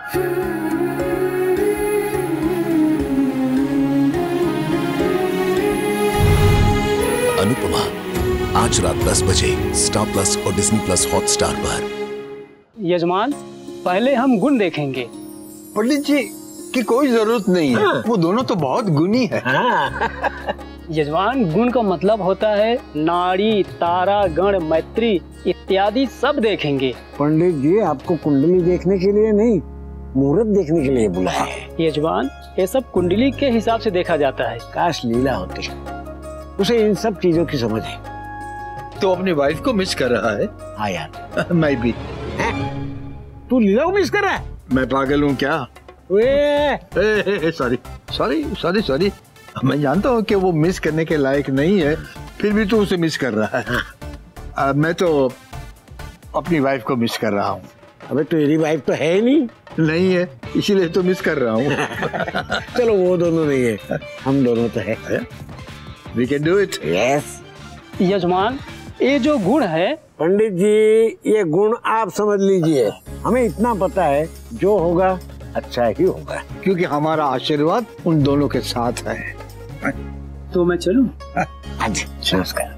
अनुपमा आज रात 10 बजे स्टार प्लस और डिज्नी प्लस हॉटस्टार पर। यजमान, पहले हम गुण देखेंगे। पंडित जी की कोई जरूरत नहीं है। वो दोनों तो बहुत गुणी है। यजमान, गुण का मतलब होता है नाड़ी, तारा, गण, मैत्री इत्यादि सब देखेंगे। पंडित जी आपको कुंडली देखने के लिए नहीं, मुहूर्त देखने के लिए बुलाया है। यजमान, ये सब कुंडली के हिसाब से देखा जाता है। काश लीला होती, उसे इन सब चीजों की समझ है। तो अपनी वाइफ को मिस कर रहा है। हाँ यार मैं भी। तू लीला को मिस कर रहा है? मैं पागल हूँ क्या? सॉरी सॉरी सॉरी सॉरी, मैं जानता हूँ कि वो मिस करने के लायक नहीं है, फिर भी तू उसे मिस कर रहा है। मैं तो अपनी वाइफ को मिस कर रहा हूँ। अबे तेरी वाइफ तो है ही नहीं है, इसीलिए तो मिस कर रहा हूँ। चलो वो दोनों नहीं है, हम दोनों तो है। We can do it. Yes. यजमान, ये जो गुण है। पंडित जी ये गुण आप समझ लीजिए, हमें इतना पता है जो होगा अच्छा ही होगा, क्योंकि हमारा आशीर्वाद उन दोनों के साथ है। तो मैं चलूं? हाँ जी, नमस्कार।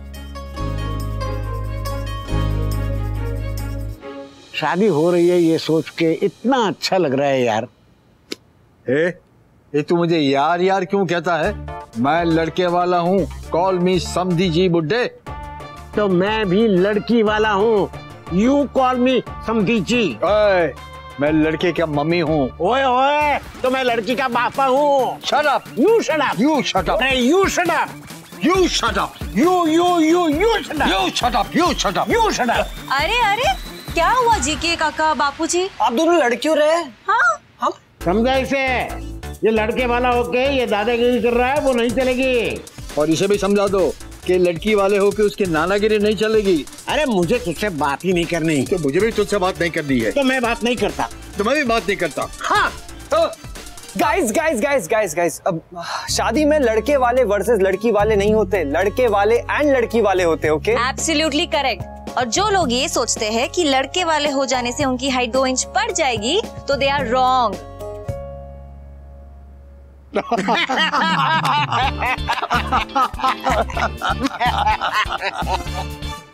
शादी हो रही है ये सोच के इतना अच्छा लग रहा है यार। ये तू मुझे यार यार क्यों कहता है? मैं लड़के वाला हूँ, कॉल मी समधी जी बुड्ढे। तो मैं भी लड़की वाला हूँ, यू कॉल मी समधी जी। ओए, मैं लड़के का मम्मी हूँ। ओए ओए, तो मैं लड़की का पापा हूँ। Shut up. You shut up. You shut up. अरे you shut up. You shut up. You shut up. You shut up. You shut up. You shut up. अरे अरे, क्या हुआ जीके काका बापूजी? आप दोनों लड़कियों रहे? हाँ हम समझा इसे, ये लड़के वाला होके ये दादागिरी कर रहा है, वो नहीं चलेगी। और इसे भी समझा दो कि लड़की वाले होके उसकी नानागिरी नहीं चलेगी। अरे मुझे तुझसे बात ही नहीं करनी। तो मुझे भी तुझसे बात नहीं करनी है। तो मैं बात नहीं करता। तो मैं भी बात नहीं करता। हाँ guys guys guys guys guys, अब शादी में लड़के वाले वर्सेस लड़की वाले नहीं होते, लड़के वाले एंड लड़की वाले होते। Okay, absolutely correct. और जो लोग ये सोचते हैं कि लड़के वाले हो जाने से उनकी हाइट 2 इंच बढ़ जाएगी, तो दे आर रॉन्ग।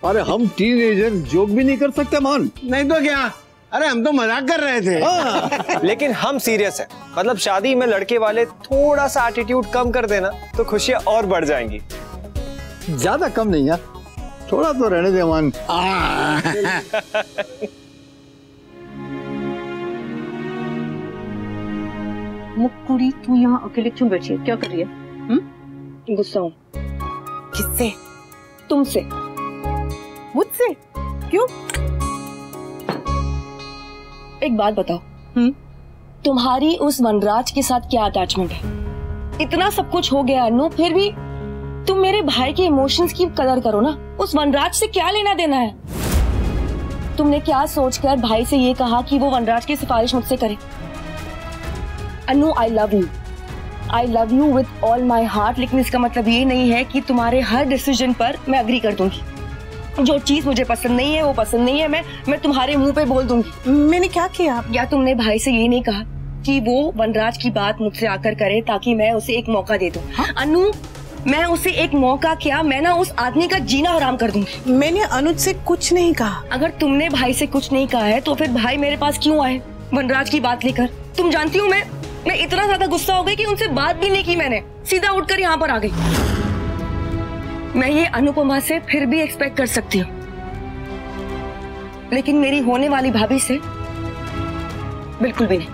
अरे हम टीनेजर जोक भी नहीं कर सकते मान? नहीं तो क्या, अरे हम तो मजाक कर रहे थे। लेकिन हम सीरियस हैं। मतलब शादी में लड़के वाले थोड़ा सा एटीट्यूड कम कर देना तो खुशियां और बढ़ जाएंगी। ज्यादा कम नहीं यार, थोड़ा तो रहने दे मान। मुक्कुड़ी, तू यहाँ अकेले क्यों बैठी है? क्या कर रही है? गुस्सा हूँ। किससे? तुमसे। मुझसे? क्यों? एक बात बताओ, तुम्हारी उस वनराज के साथ क्या अटैचमेंट है? इतना सब कुछ हो गया अनु, फिर भी तुम मेरे भाई के इमोशंस की कदर करो ना। उस वनराज से क्या लेना देना है? तुमने क्या सोचकर भाई से ये कहा कि वो वनराज की सिफारिश मुझसे करे? Anu, I love you with all my heart, लेकिन इसका मतलब ये नहीं है कि तुम्हारे हर डिसीजन पर मैं अग्री कर दूंगी। जो चीज मुझे पसंद नहीं है वो पसंद नहीं है, मैं तुम्हारे मुंह पे बोल दूंगी। मैंने क्या किया? या तुमने भाई से ये नहीं कहा कि वो वनराज की बात मुझसे आकर करे ताकि मैं उसे एक मौका दे दूं? अनु, मैं उसे एक मौका क्या, मैं ना उस आदमी का जीना हराम कर दूंगी। मैंने अनुज से कुछ नहीं कहा। अगर तुमने भाई से कुछ नहीं कहा है तो फिर भाई मेरे पास क्यों आए वनराज की बात लेकर? तुम जानती हो मैं इतना ज्यादा गुस्सा हो गई कि उनसे बात भी नहीं की, मैंने सीधा उठकर यहाँ पर आ गई। मैं ये अनुपमा से फिर भी एक्सपेक्ट कर सकती हूँ, लेकिन मेरी होने वाली भाभी से बिल्कुल भी नहीं।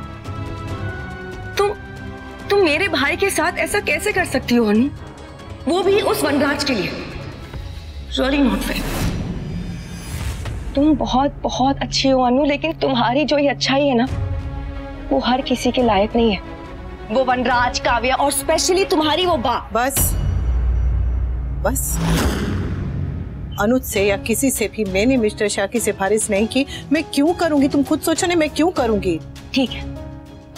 तुम मेरे भाई के साथ ऐसा कैसे कर सकती हो अनु? वो भी उस वनराज के लिए। Really not fair. तुम बहुत बहुत अच्छी हो अनु, लेकिन तुम्हारी जो ये अच्छाई है ना, वो हर किसी के लायक नहीं है। वो वनराज, काव्या और स्पेशली तुम्हारी वो बा। बस अनुज से या किसी से भी मैंने मिस्टर शाह की सिफारिश नहीं की। मैं क्यों करूंगी? तुम खुद सोचो ना, मैं क्यों करूंगी? ठीक है,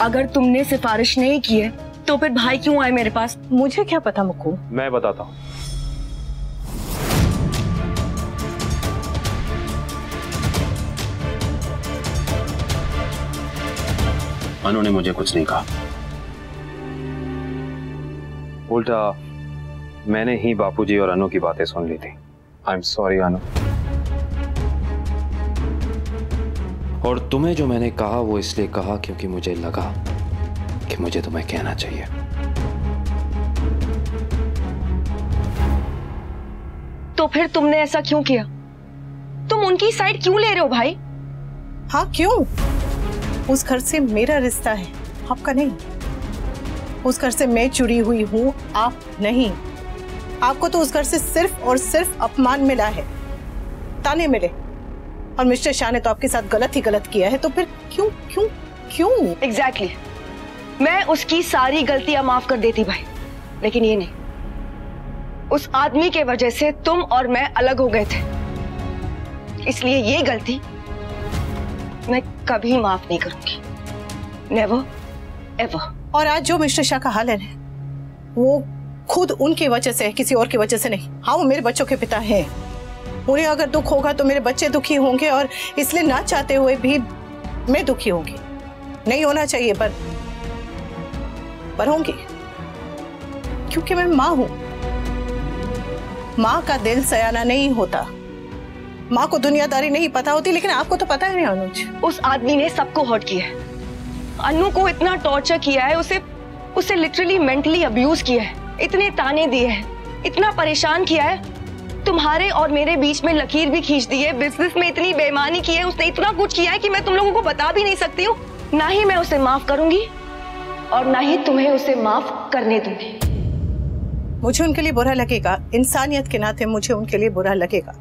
अगर तुमने सिफारिश नहीं की है तो फिर भाई क्यों आए मेरे पास? मुझे क्या पता मुक्कू। मैं बताता हूँ। अनु ने मुझे कुछ नहीं कहा, उल्टा मैंने ही बापूजी और अनु की बातें सुन ली थी। आई एम सॉरी अनु। और तुम्हें जो मैंने कहा वो इसलिए कहा क्योंकि मुझे लगा कि मुझे तुम्हें कहना चाहिए। तो फिर तुमने ऐसा क्यों किया? तुम उनकी साइड क्यों ले रहे हो भाई? हाँ क्यों? उस घर से मेरा रिश्ता है, आपका नहीं। उस घर से मैं जुड़ी हुई हूँ, आप नहीं। आपको तो उस घर से सिर्फ और सिर्फ अपमान मिला है, ताने मिले। और मिस्टर शाह ने तो आपके साथ गलत ही गलत किया है, तो फिर क्यों क्यों क्यों? एग्जैक्टली मैं उसकी सारी गलतियां माफ कर देती भाई, लेकिन ये नहीं। उस आदमी के वजह से तुम और मैं अलग हो गए थे, इसलिए ये गलती मैं कभी माफ नहीं करूंगी। Never ever. और आज जो मिस्टर शाह का हाल है वो खुद उनकी वजह से है, किसी और की वजह से नहीं। हाँ वो मेरे बच्चों के पिता हैं, उन्हें अगर दुख होगा तो मेरे बच्चे दुखी होंगे, और इसलिए ना चाहते हुए भी मैं दुखी होंगी। नहीं होना चाहिए पर होंगी, क्योंकि मैं माँ हूं। माँ का दिल सयाना नहीं होता, माँ को दुनियादारी नहीं पता होती, लेकिन आपको तो पता है ना अनुज। उस आदमी ने सबको हर्ट किया है, अनु को इतना टॉर्चर किया है, उसे लिटरली मेंटली अब्यूज किया है, इतने ताने दिए हैं, इतना परेशान किया है, तुम्हारे और मेरे बीच में लकीर भी खींच दी है, बिजनेस में इतनी बेईमानी की है, उसने इतना कुछ किया है कि मैं तुम लोगों को बता भी नहीं सकती हूँ। ना ही मैं उसे माफ करूंगी और ना ही तुम्हें उसे माफ करने दूंगी। मुझे उनके लिए बुरा लगेगा, इंसानियत के नाते मुझे उनके लिए बुरा लगेगा,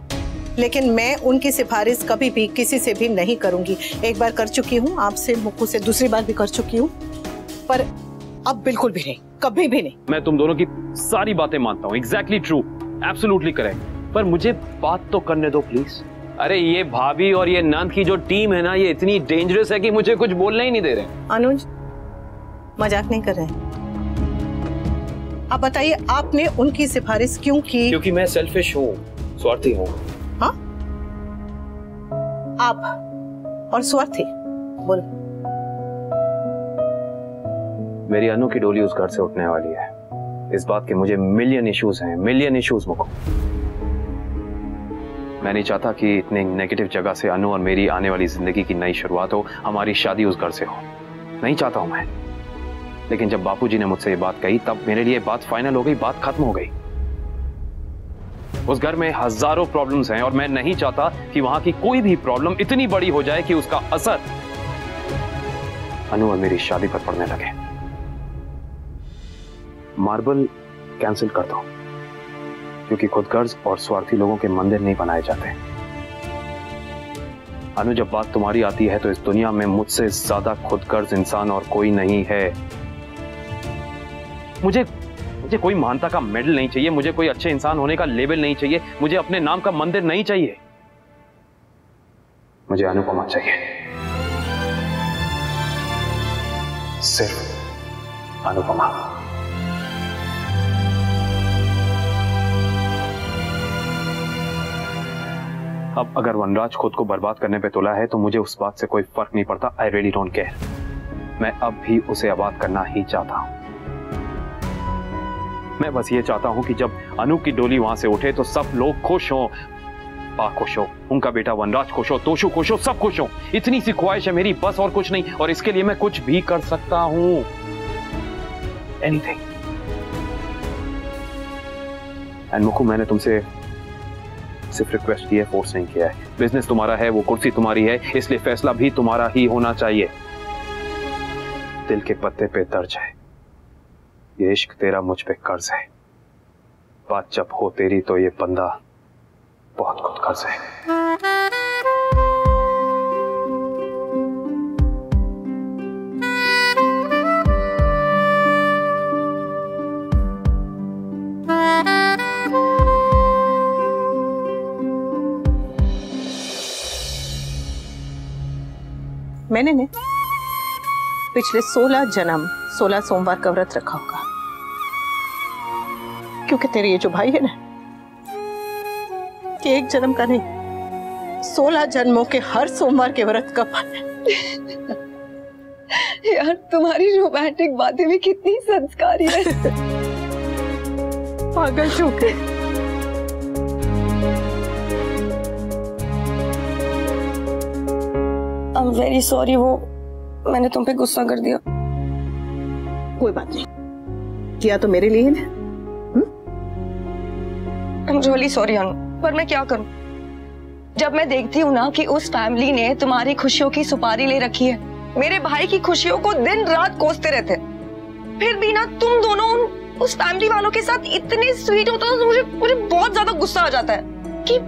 लेकिन मैं उनकी सिफारिश कभी भी किसी से भी नहीं करूंगी। एक बार कर चुकी हूँ आपसे, मुक्कू से दूसरी बार भी कर चुकी हूँ, पर अब बिल्कुल भी नहीं, कभी भी नहीं। मैं तुम दोनों की सारी बातें मानता हूँ, एग्जैक्टली ट्रू, एब्सोल्युटली करेक्ट, पर मुझे बात तो करने दो प्लीज। अरे ये भाभी और ये नंद की जो टीम है ना, ये इतनी डेंजरस है कि मुझे कुछ बोलना ही नहीं दे रहे। अनुज मजाक नहीं कर रहे हैं, आप बताइए आपने उनकी सिफारिश क्यों की? क्योंकि मैं सेल्फिश हूँ, स्वार्थी हूँ। हाँ आप और स्वार्थी? बोल। मेरी अनु की डोली उस घर से उठने वाली है, इस बात के मुझे मिलियन इश्यूज हैं, मिलियन इश्यूज मुझको। मैं नहीं चाहता कि इतने नेगेटिव जगह से अनु और मेरी आने वाली जिंदगी की नई शुरुआत हो, हमारी शादी उस घर से हो, नहीं चाहता हूं मैं। लेकिन जब बापूजी ने मुझसे ये बात कही तब मेरे लिए बात फाइनल हो गई, बात खत्म हो गई। उस घर में हजारों प्रॉब्लम्स हैं और मैं नहीं चाहता कि वहां की कोई भी प्रॉब्लम इतनी बड़ी हो जाए कि उसका असर अनु और मेरी शादी पर पड़ने लगे। मार्बल कैंसिल करता हूं, क्योंकि खुदगर्ज और स्वार्थी लोगों के मंदिर नहीं बनाए जाते। अनु जब बात तुम्हारी आती है तो इस दुनिया में मुझसे ज्यादा खुदगर्ज इंसान और कोई नहीं है। मुझे कोई महानता का मेडल नहीं चाहिए, मुझे कोई अच्छे इंसान होने का लेबल नहीं चाहिए, मुझे अपने नाम का मंदिर नहीं चाहिए, मुझे अनुपमा चाहिए, सिर्फ अनुपमा। अब अगर वनराज खुद को बर्बाद करने पे तुला है तो मुझे उस बात से कोई फर्क नहीं पड़ता। I really don't care. मैं अब भी उसे आबाद करना ही चाहता हूं। मैं बस ये चाहता हूं कि जब अनु की डोली वहां से उठे तो सब लोग खुश हों, पा खुश हो, उनका बेटा वनराज खुश हो, तोशु खुश हो, सब खुश हो। इतनी सी ख्वाहिश है मेरी, बस, और कुछ नहीं। और इसके लिए मैं कुछ भी कर सकता हूं, एनीथिंग। एंड मुकु, मैंने तुमसे सिर्फ रिक्वेस्ट की है, फोर्स नहीं किया है। बिजनेस तुम्हारा है, वो कुर्सी तुम्हारी है, इसलिए फैसला भी तुम्हारा ही होना चाहिए। दिल के पत्ते पे दर्ज है, ये इश्क तेरा मुझ पे कर्ज है। बात जब हो तेरी तो ये बंदा बहुत खुदगर्ज है। मैंने ने पिछले 16 जन्म 16 सोमवार का व्रत रखा होगा, क्योंकि तेरे ये जो भाई है ना, कि एक जन्म का नहीं 16 जन्मों के हर सोमवार के व्रत का फल है। यार तुम्हारी रोमांटिक बातें भी कितनी संस्कारी है। पागल चौके। आई एम वेरी सॉरी, वो मैंने तुम पे गुस्सा कर दिया। कोई बात नहीं, किया तो मेरे लिए ना। आई एम रियली सॉरी अनु, पर मैं क्या करूं? जब मैं देखती हूँ ना कि उस फैमिली ने तुम्हारी खुशियों की सुपारी ले रखी है, मेरे भाई की खुशियों को दिन रात कोसते रहते, फिर भी ना तुम दोनों उस फैमिली वालों के साथ इतने स्वीट होते हो, तो मुझे बहुत ज्यादा गुस्सा आ जाता है कि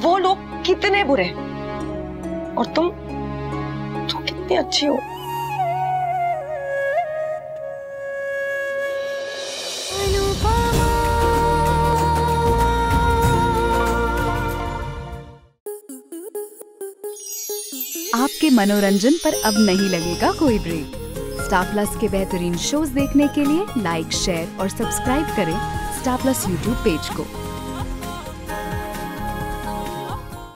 वो लोग कितने बुरे और तुम कितनी अच्छी हो। आपके मनोरंजन पर अब नहीं लगेगा कोई ब्रेक। स्टार प्लस के बेहतरीन शोज देखने के लिए लाइक, शेयर और सब्सक्राइब करें स्टार प्लस यूट्यूब पेज को।